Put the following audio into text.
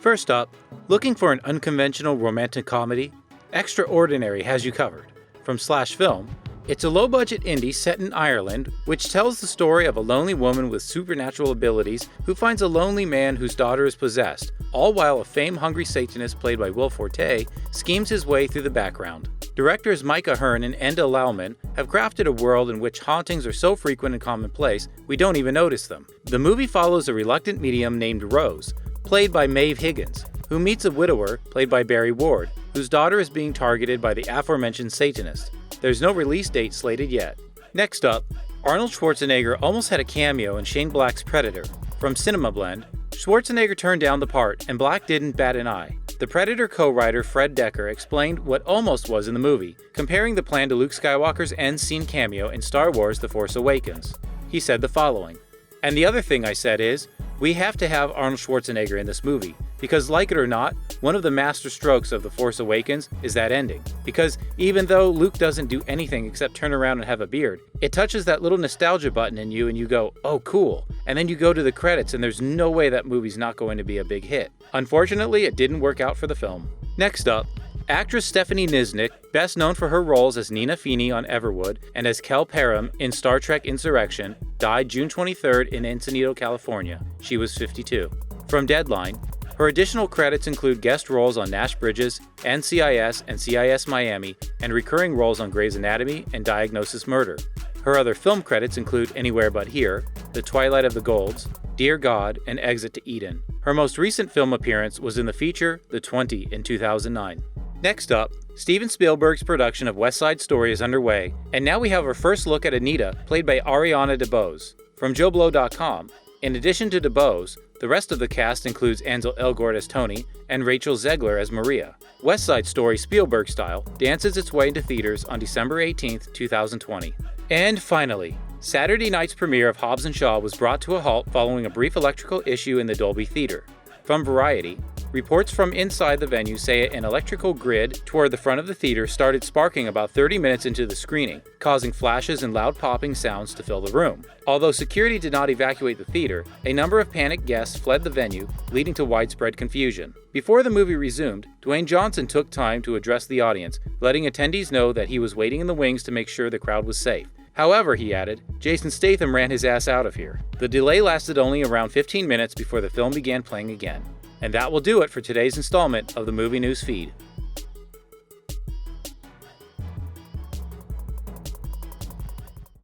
First up, looking for an unconventional romantic comedy? Extraordinary has you covered. From Slash Film, it's a low-budget indie set in Ireland, which tells the story of a lonely woman with supernatural abilities who finds a lonely man whose daughter is possessed, all while a fame-hungry Satanist played by Will Forte schemes his way through the background. Directors Micah Hearn and Enda Lauman have crafted a world in which hauntings are so frequent and commonplace we don't even notice them. The movie follows a reluctant medium named Rose, played by Maeve Higgins, who meets a widower, played by Barry Ward, whose daughter is being targeted by the aforementioned Satanist. There's no release date slated yet. Next up, Arnold Schwarzenegger almost had a cameo in Shane Black's Predator. From Cinema Blend, Schwarzenegger turned down the part, and Black didn't bat an eye. The Predator co-writer Fred Decker explained what almost was in the movie, comparing the plan to Luke Skywalker's end scene cameo in Star Wars The Force Awakens. He said the following, "And the other thing I said is, we have to have Arnold Schwarzenegger in this movie, because like it or not, one of the master strokes of The Force Awakens is that ending. Because even though Luke doesn't do anything except turn around and have a beard, it touches that little nostalgia button in you and you go, oh cool, and then you go to the credits and there's no way that movie's not going to be a big hit. Unfortunately, it didn't work out for the film." Next up, actress Stephanie Miznick, best known for her roles as Nina Feeney on Everwood and as Kel Parham in Star Trek Insurrection, died June 23rd in Encinitas, California. She was 52. From Deadline, her additional credits include guest roles on Nash Bridges, NCIS and CIS Miami, and recurring roles on Grey's Anatomy and Diagnosis Murder. Her other film credits include Anywhere But Here, The Twilight of the Golds, Dear God, and Exit to Eden. Her most recent film appearance was in the feature The 20 in 2009. Next up, Steven Spielberg's production of West Side Story is underway, and now we have our first look at Anita, played by Ariana DeBose. From JoBlo.com, in addition to DeBose, the rest of the cast includes Ansel Elgort as Tony and Rachel Zegler as Maria. West Side Story Spielberg style dances its way into theaters on December 18, 2020. And finally, Saturday night's premiere of Hobbs Shaw was brought to a halt following a brief electrical issue in the Dolby Theater. From Variety, reports from inside the venue say an electrical grid toward the front of the theater started sparking about 30 minutes into the screening, causing flashes and loud popping sounds to fill the room. Although security did not evacuate the theater, a number of panicked guests fled the venue, leading to widespread confusion. Before the movie resumed, Dwayne Johnson took time to address the audience, letting attendees know that he was waiting in the wings to make sure the crowd was safe. However, he added, Jason Statham ran his ass out of here. The delay lasted only around 15 minutes before the film began playing again. And that will do it for today's installment of the Movie News Feed.